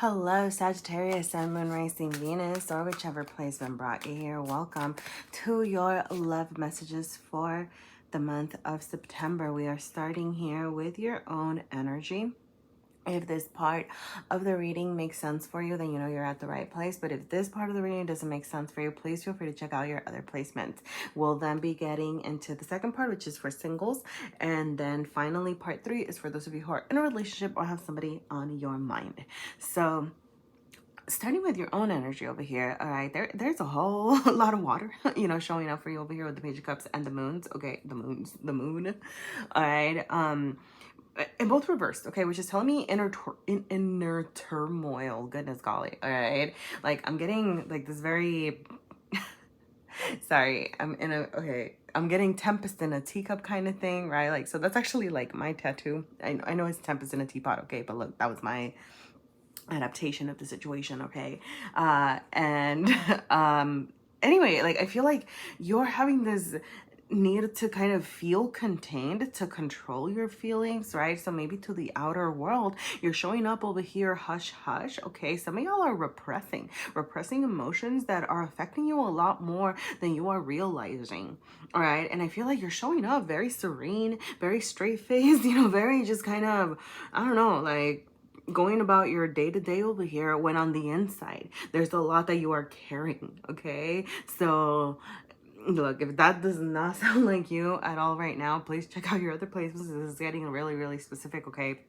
Hello, Sagittarius, Sun, Moon, Rising, Venus, or whichever placement brought you here. Welcome to your love messages for the month of September. We are starting here with your own energy. If this part of the reading makes sense for you, then you know you're at the right place. But if this part of the reading doesn't make sense for you, please feel free to check out your other placements. We'll then be getting into the second part, which is for singles. And then finally, part 3 is for those of you who are in a relationship or have somebody on your mind. So starting with your own energy over here, all right, there's a whole lot of water, showing up for you over here with the Page of Cups and the moons. Okay, the moon. All right, and both reversed, okay, which is telling me inner turmoil. Goodness golly, all right. Like I'm getting like this very sorry, I'm getting tempest in a teacup kind of thing, right? Like, so that's actually like my tattoo. I know it's tempest in a teapot, okay, but look, that was my adaptation of the situation, okay. And anyway, like I feel like you're having this need to kind of feel contained, to control your feelings, right? So maybe to the outer world, you're showing up over here hush hush, okay? Some of y'all are repressing emotions that are affecting you a lot more than you are realizing, all right? And I feel like you're showing up very serene, very straight-faced, very just kind of, I don't know, like going about your day-to-day over here, when on the inside there's a lot that you are carrying, okay? So look, if that does not sound like you at all right now, please check out your other places. This is getting really, really specific, okay?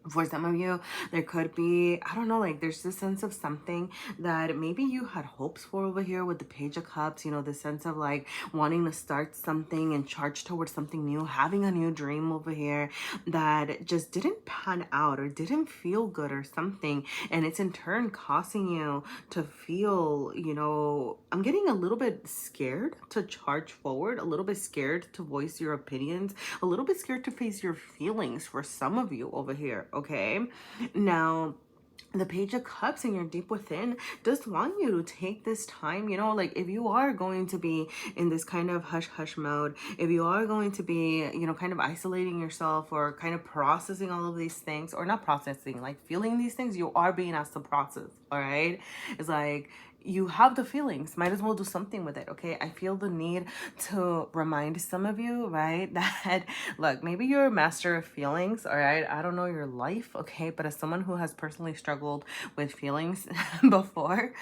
For some of you, there could be, I don't know, like there's this sense of something that maybe you had hopes for over here with the Page of Cups, the sense of like wanting to start something and charge towards something new, having a new dream over here that just didn't pan out or didn't feel good or something. And it's in turn causing you to feel, I'm getting a little bit scared to charge forward, a little bit scared to voice your opinions, a little bit scared to face your feelings for some of you over here. Okay, now the Page of Cups in your deep within does want you to take this time, like if you are going to be in this kind of hush hush mode, if you are going to be, kind of isolating yourself or kind of processing all of these things, or not processing, like feeling these things, you are being asked to process, all right? It's like, you have the feelings, might as well do something with it, okay? I feel the need to remind some of you, right, that look, maybe you're a master of feelings, all right? I don't know your life, okay? But as someone who has personally struggled with feelings before,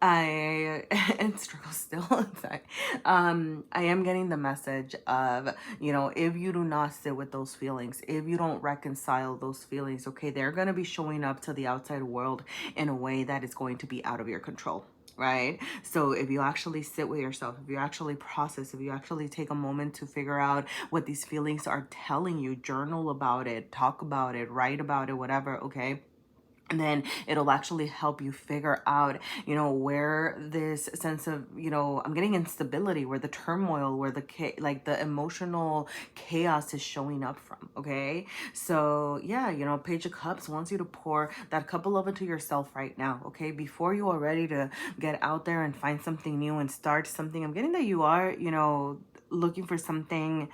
and struggle still inside. I am getting the message of, if you do not sit with those feelings, if you don't reconcile those feelings, okay, they're going to be showing up to the outside world in a way that is going to be out of your control. Right? So if you actually sit with yourself, if you actually process, if you actually take a moment to figure out what these feelings are telling you, journal about it, talk about it, write about it, whatever, okay? And then it'll actually help you figure out, where this sense of, I'm getting instability, where the turmoil, where the emotional chaos is showing up from, okay? So yeah, Page of Cups wants you to pour that cup of love into yourself right now, okay? Before you are ready to get out there and find something new and start something. I'm getting that you are, looking for something,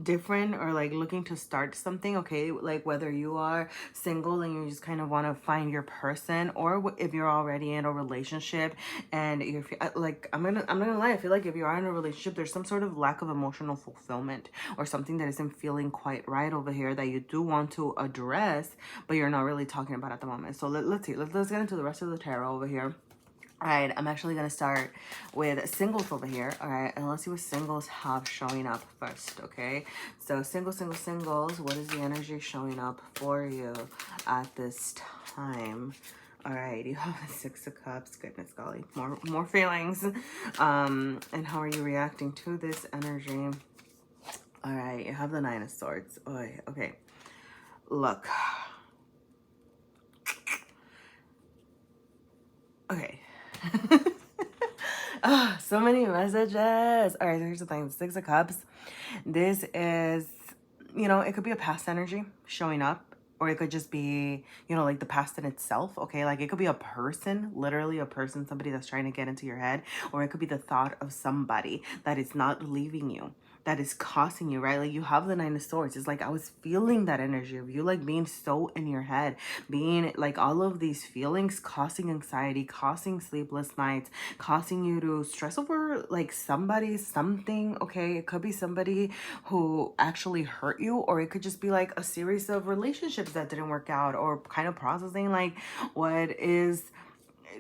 different, or like looking to start something, okay? Like whether you are single and you just kind of want to find your person, or if you're already in a relationship and you're like, I'm not gonna lie, I feel like if you are in a relationship, there's some sort of lack of emotional fulfillment or something that isn't feeling quite right over here that you do want to address, but you're not really talking about at the moment. So let's see, let's get into the rest of the tarot over here. All right, I'm actually going to start with singles over here, all right? And let's see what singles have showing up first, okay? So singles, what is the energy showing up for you at this time? All right, you have the Six of Cups. Goodness golly, more feelings. And how are you reacting to this energy? All right, you have the Nine of Swords. Oy, okay, look. Okay. So many messages. All right, so here's the thing. Six of Cups. This is, it could be a past energy showing up, or it could just be, like the past in itself, okay? Like it could be a person, literally a person, somebody that's trying to get into your head, or it could be the thought of somebody that is not leaving you, that is causing you, right? Like you have the Nine of Swords. It's like I was feeling that energy of you like being so in your head, being like all of these feelings causing anxiety, causing sleepless nights, causing you to stress over like somebody, something, okay? It could be somebody who actually hurt you, or it could just be like a series of relationships that didn't work out, or kind of processing like what is,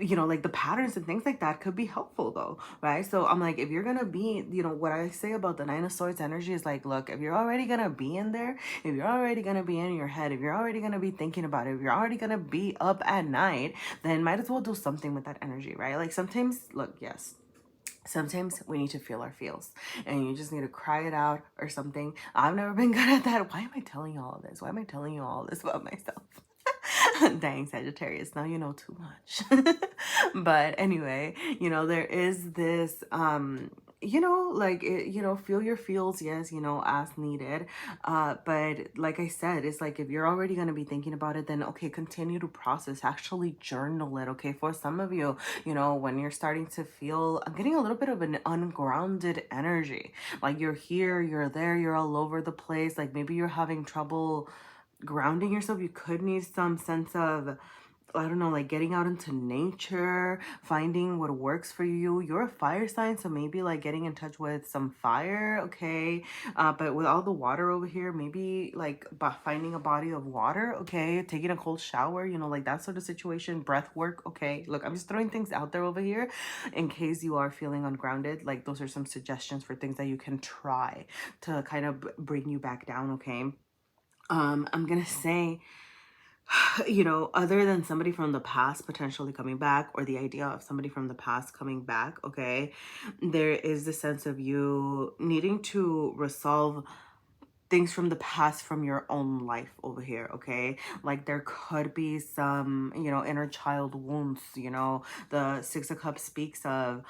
you know, like the patterns and things like that could be helpful though, right? So I'm like, if you're gonna be, you know, what I say about the Nine of Swords energy is like, look, if you're already gonna be in there, if you're already gonna be in your head, if you're already gonna be thinking about it, if you're already gonna be up at night, then might as well do something with that energy, right? Like sometimes, look, yes, sometimes we need to feel our feels and you just need to cry it out or something. I've never been good at that. Why am I telling you all this? Why am I telling you all this about myself? Dang, Sagittarius, now you know too much. But anyway, you know, there is this you know, like it, you know, feel your feels, yes, you know, as needed. But like I said, it's like if you're already going to be thinking about it, then okay, continue to process, actually journal it. Okay, for some of you, you know, when you're starting to feel, I'm getting a little bit of an ungrounded energy, like you're here, you're there, you're all over the place, like maybe you're having trouble grounding yourself. You could need some sense of, I don't know, like getting out into nature, finding what works for you. You're a fire sign, so maybe like getting in touch with some fire, okay? But with all the water over here, maybe like finding a body of water, okay? Taking a cold shower, you know, like that sort of situation. Breath work, okay? Look, I'm just throwing things out there over here in case you are feeling ungrounded. Like those are some suggestions for things that you can try to kind of bring you back down, okay? I'm gonna say, you know, other than somebody from the past potentially coming back, or the idea of somebody from the past coming back, okay, there is the sense of you needing to resolve things from the past from your own life over here, okay? Like there could be some, you know, inner child wounds, you know, the Six of Cups speaks of,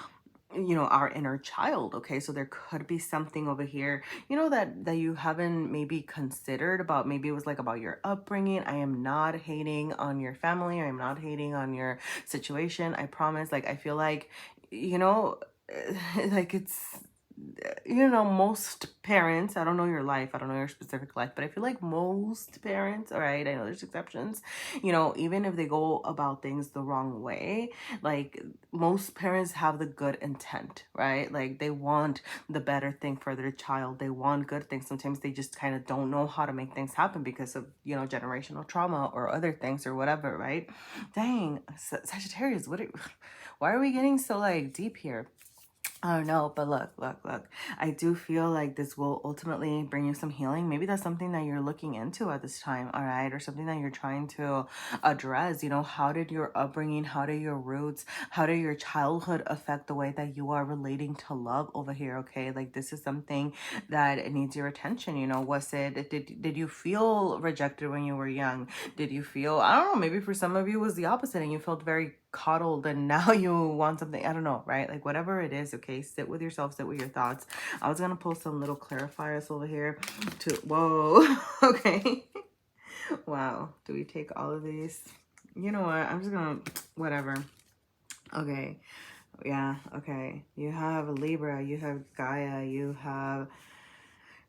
you know, our inner child, okay? So there could be something over here, you know, that you haven't maybe considered about. Maybe it was like about your upbringing. I am not hating on your family, I am not hating on your situation, I promise. Like I feel like, you know, like it's, you know, most parents, I don't know your life, I don't know your specific life, but I feel like most parents, all right, I know there's exceptions, you know, even if they go about things the wrong way, like most parents have the good intent, right? Like they want the better thing for their child, they want good things. Sometimes they just kind of don't know how to make things happen because of, you know, generational trauma or other things or whatever, right? Dang, Sagittarius, why are we getting so like deep here? I don't know, but look. I do feel like this will ultimately bring you some healing. Maybe that's something that you're looking into at this time, all right? Or something that you're trying to address. You know, how did your upbringing, how did your roots, how did your childhood affect the way that you are relating to love over here, okay? Like this is something that it needs your attention, you know? Was it, did you feel rejected when you were young? Did you feel, I don't know, maybe for some of you it was the opposite and you felt very coddled and now you want something, I don't know, right? Like whatever it is, okay, sit with yourself, sit with your thoughts. I was gonna pull some little clarifiers over here to, whoa, okay. Wow, do we take all of these? You know what, I'm just gonna, whatever. Okay, yeah, okay. You have Libra, you have Gaia, you have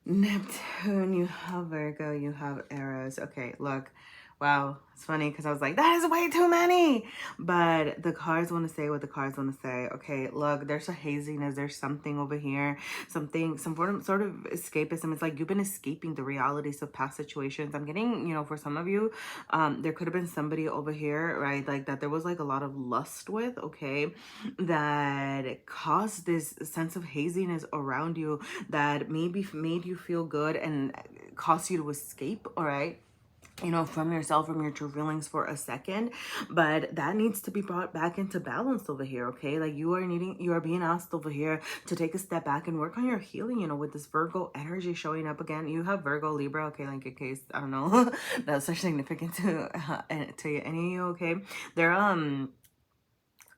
Neptune, you have Virgo, you have Eros. Okay, look. Wow, it's funny because I was like, that is way too many. But the cards want to say what the cards want to say. Okay, look, there's a haziness. There's something over here. Something, some sort of escapism. It's like you've been escaping the realities of past situations. I'm getting, you know, for some of you, there could have been somebody over here, right? Like that there was like a lot of lust with, okay? That caused this sense of haziness around you that maybe made you feel good and caused you to escape, all right? You know, from yourself, from your true feelings for a second, but that needs to be brought back into balance over here, okay? Like you are being asked over here to take a step back and work on your healing, you know, with this Virgo energy showing up again. You have Virgo, Libra, okay? Like in case, I don't know, that's such significant to any of you, okay? They're,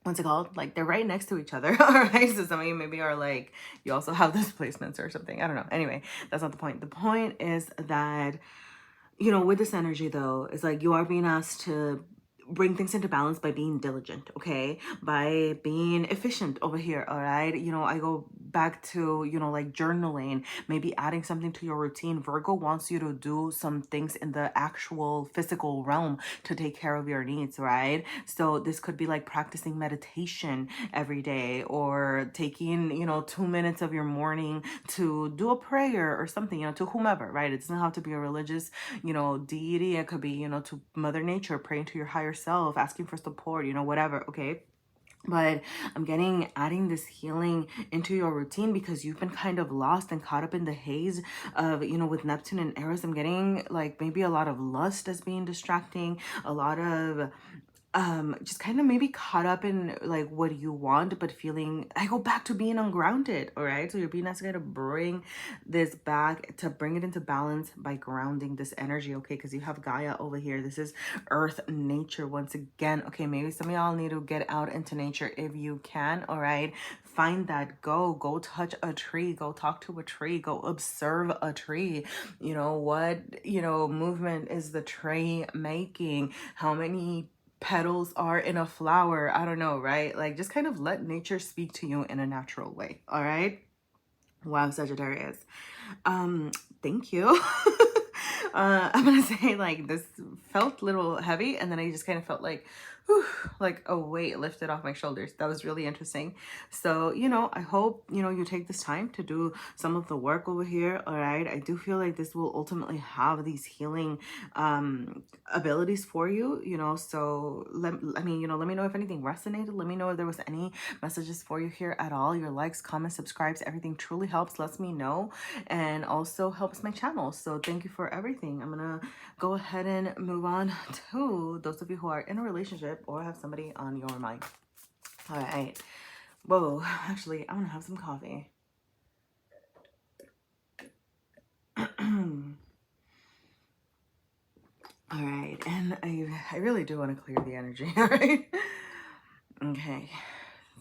what's it called? Like they're right next to each other. All right. So some of you maybe are like, you also have those placements or something. I don't know. Anyway, that's not the point. The point is that, you know, with this energy though, it's like you are being asked to bring things into balance by being diligent, okay? By being efficient over here, all right? You know, I go back to, you know, like journaling, maybe adding something to your routine. Virgo wants you to do some things in the actual physical realm to take care of your needs, right? So this could be like practicing meditation every day, or taking, you know, 2 minutes of your morning to do a prayer or something, you know, to whomever, right? It doesn't have to be a religious, you know, deity. It could be, you know, to Mother Nature, praying to your higher self, asking for support, you know, whatever, okay? But I'm getting adding this healing into your routine because you've been kind of lost and caught up in the haze of, you know, with Neptune and Eris. I'm getting like maybe a lot of lust as being distracting, a lot of just kind of maybe caught up in like what you want, but feeling, I go back to being ungrounded. All right, so you're being asked to bring this back, to bring it into balance by grounding this energy, okay? Because you have Gaia over here. This is earth, nature once again. Okay, maybe some of y'all need to get out into nature if you can. All right, find that, go touch a tree, go talk to a tree, go observe a tree. You know what, you know, movement is the tree making? How many petals are in a flower? I don't know, right? Like, just kind of let nature speak to you in a natural way. All right. Wow, Sagittarius. Thank you. I'm gonna say, like, this felt a little heavy, and then I just kind of felt like, whew, like a weight lifted off my shoulders. That was really interesting. So, you know, I hope, you know, you take this time to do some of the work over here. All right. I do feel like this will ultimately have these healing abilities for you, you know. So I mean, you know, let me know if anything resonated. Let me know if there was any messages for you here at all. Your likes, comments, subscribes, everything truly helps, lets me know, and also helps my channel. So thank you for everything. I'm gonna go ahead and move on to those of you who are in a relationship or have somebody on your mind. All right. Whoa, actually, I'm gonna have some coffee. All right, and I really do want to clear the energy. All right. Okay.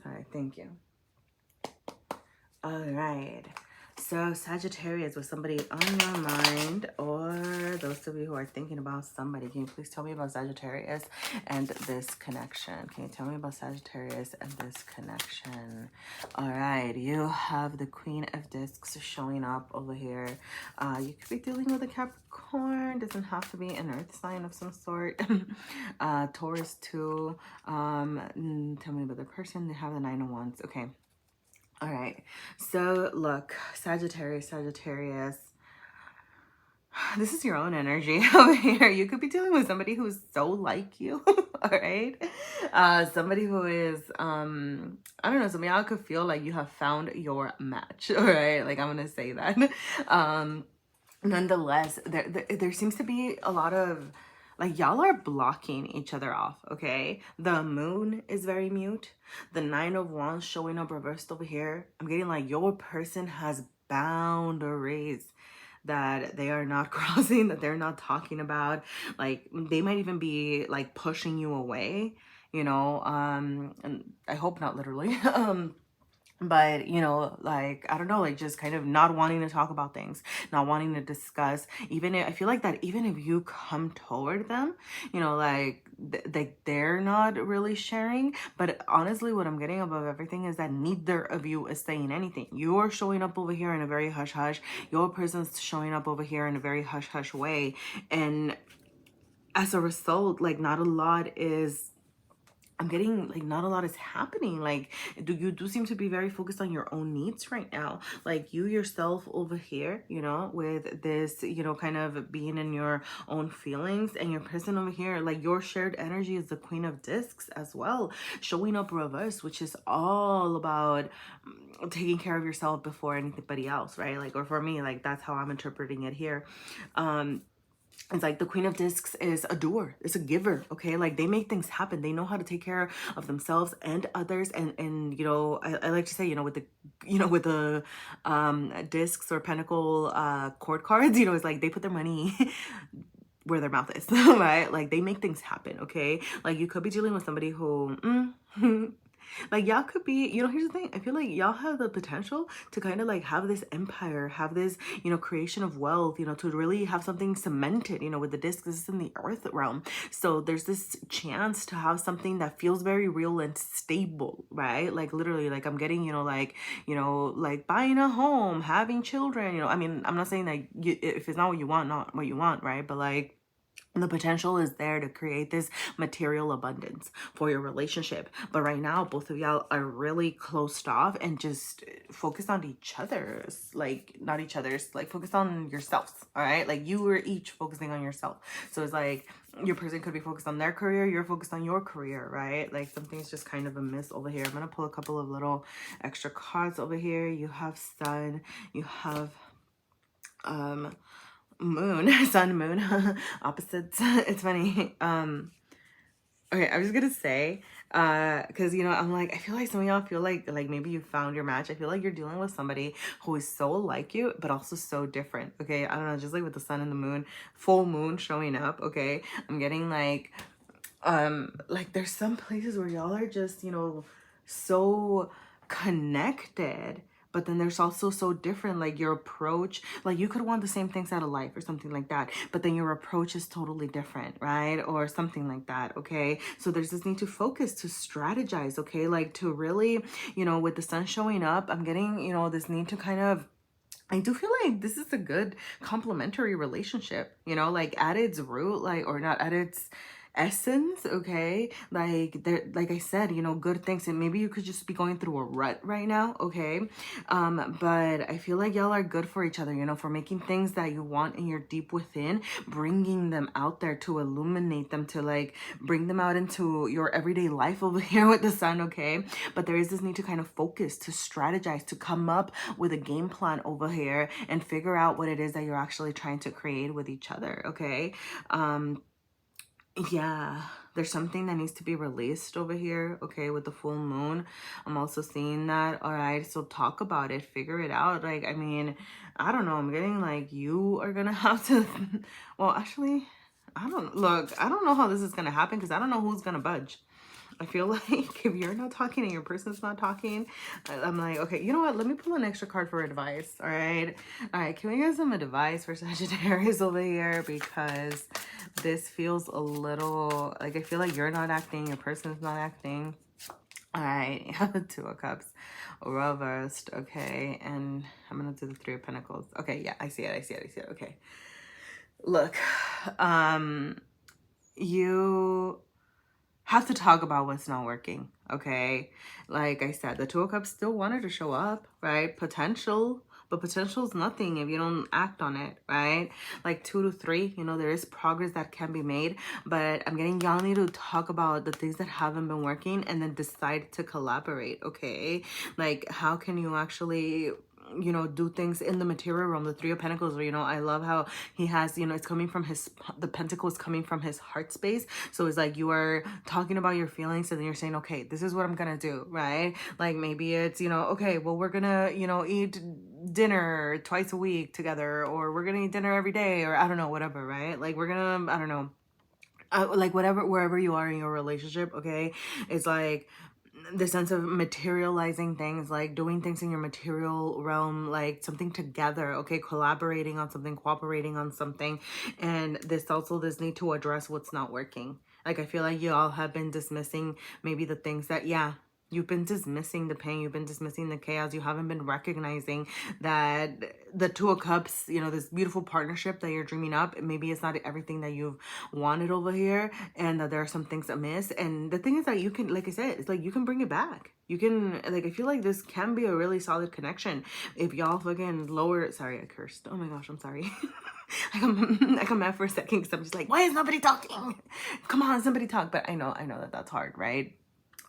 Sorry. Thank you. All right. So Sagittarius, was somebody on your mind, or those of you who are thinking about somebody, can you please tell me about Sagittarius and this connection? Can you tell me about Sagittarius and this connection? All right, you have the Queen of Discs showing up over here. You could be dealing with a Capricorn. Doesn't have to be an earth sign of some sort. Taurus too. Tell me about the person. They have the Nine of Wands. Okay. All right, so look, Sagittarius, this is your own energy over here. You could be dealing with somebody who's so like you, all right? Somebody who is, I don't know, some of y'all could feel like you have found your match, all right? Like, I'm gonna say that. Nonetheless, there seems to be a lot of, like, y'all are blocking each other off, okay? The moon is very mute. The Nine of Wands showing up reversed over here. I'm getting like your person has boundaries that they are not crossing, that they're not talking about. Like, they might even be like pushing you away, you know, and I hope not literally. But, you know, like, I don't know, like, just kind of not wanting to talk about things, not wanting to discuss. Even if, I feel like that even if you come toward them, you know, like, they're not really sharing. But honestly, what I'm getting above everything is that neither of you is saying anything. You're showing up over here in a very hush-hush. Your person's showing up over here in a very hush-hush way. And as a result, like, not a lot is, I'm getting like not a lot is happening. Like, you do seem to be very focused on your own needs right now. Like, you yourself over here, you know, with this, you know, kind of being in your own feelings, and your person over here, like, your shared energy is the Queen of Discs as well, showing up reverse, which is all about taking care of yourself before anybody else, right? Like, or for me, like, that's how I'm interpreting it here. It's like the Queen of Discs is a doer. It's a giver, okay? Like, they make things happen. They know how to take care of themselves and others. And you know, I like to say, you know, with the, you know, with the discs or pentacle court cards, you know, it's like they put their money where their mouth is, right? Like, they make things happen, okay? Like, you could be dealing with somebody who Like y'all could be, here's the thing. I feel like y'all have the potential to kind of like have this empire, have this, creation of wealth, to really have something cemented, with the disc. This is in the earth realm. So there's this chance to have something that feels very real and stable, right? Like literally, like I'm getting, like buying a home, having children, I mean, I'm not saying that if it's not what you want, not what you want, right? But like, the potential is there to create this material abundance for your relationship. But right now, both of y'all are really closed off and just focused on each other's, like, not each other's, like, focus on yourselves, all right? Like, you were each focusing on yourself. So it's like your person could be focused on their career, you're focused on your career, right? Like, something's just kind of amiss over here. I'm going to pull a couple of little extra cards over here. You have Sun, you have moon, sun, moon, opposites. It's funny. Okay, I was gonna say, because I'm like, I feel like some of y'all feel like maybe you found your match. I feel like you're dealing with somebody who is so like you, but also so different. Okay, I don't know, just like with the sun and the moon, full moon showing up. Okay, I'm getting like there's some places where y'all are just, so connected, but then there's also so different, like your approach, like you could want the same things out of life or something like that, but then your approach is totally different, right? Or something like that. Okay, so there's this need to focus, to strategize, okay, like to really, with the sun showing up, I'm getting, this need to kind of, I do feel like this is a good complementary relationship, like at its root, like, or not at its essence, okay? Like there, like I said, good things, and maybe you could just be going through a rut right now, okay? But I feel like y'all are good for each other, for making things that you want in your deep within, bringing them out there to illuminate them, to like bring them out into your everyday life over here with the sun, okay? But there is this need to kind of focus, to strategize, to come up with a game plan over here and figure out what it is that you're actually trying to create with each other, okay? Yeah, there's something that needs to be released over here, okay, with the full moon. I'm also seeing that. All right, so talk about it, figure it out. Like, I mean, I don't know, I'm getting like you are gonna have to well, actually, I don't know how this is gonna happen, because I don't know who's gonna budge. I feel like if you're not talking and your person's not talking, I'm like, okay, you know what? Let me pull an extra card for advice. All right. All right. Can we get some advice for Sagittarius over here? Because this feels a little like, I feel like you're not acting, your person's not acting. All right. You have the Two of Cups reversed. Okay. And I'm going to do the Three of Pentacles. Okay. Yeah, I see it. I see it. I see it. Okay. Look, you have to talk about what's not working, okay? Like I said, the Two of Cups still wanted to show up, right? Potential, but potential is nothing if you don't act on it, right? Like 2 to 3, there is progress that can be made, but I'm getting y'all need to talk about the things that haven't been working and then decide to collaborate, okay? Like how can you actually do things in the material realm? The Three of Pentacles, where, I love how he has, it's coming from the pentacle is coming from his heart space. So it's like you are talking about your feelings and then you're saying, okay, this is what I'm gonna do, right? Like maybe it's, okay, well, we're gonna, eat dinner twice a week together, or we're gonna eat dinner every day, or I don't know, whatever, right? Like we're gonna, I don't know, like whatever, wherever you are in your relationship, okay? It's like the sense of materializing things, like doing things in your material realm, like something together, okay, collaborating on something, cooperating on something. And this need to address what's not working. Like I feel like you all have been dismissing maybe the things that, yeah, you've been dismissing the pain, you've been dismissing the chaos, you haven't been recognizing that the Two of Cups, this beautiful partnership that you're dreaming up, maybe it's not everything that you've wanted over here, and that there are some things amiss. And the thing is that you can, like I said, it's like you can bring it back. You can, like, I feel like this can be a really solid connection if y'all fucking lower, sorry, I cursed. Oh my gosh, I'm sorry. like I'm mad for a second because I'm just like, why is nobody talking? Come on, somebody talk. But I know that that's hard, right?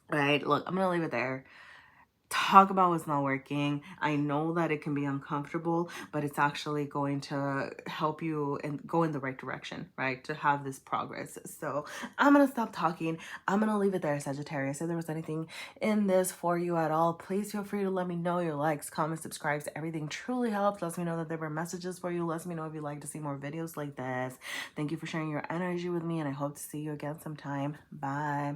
Right, look, I'm gonna leave it there. Talk about what's not working. I know that it can be uncomfortable, but it's actually going to help you and go in the right direction, right? To have this progress. So I'm gonna stop talking. I'm gonna leave it there, Sagittarius. If there was anything in this for you at all, please feel free to let me know. Your likes, comments, subscribes, everything truly helps. Lets me know that there were messages for you. Lets me know if you'd like to see more videos like this. Thank you for sharing your energy with me, and I hope to see you again sometime. Bye.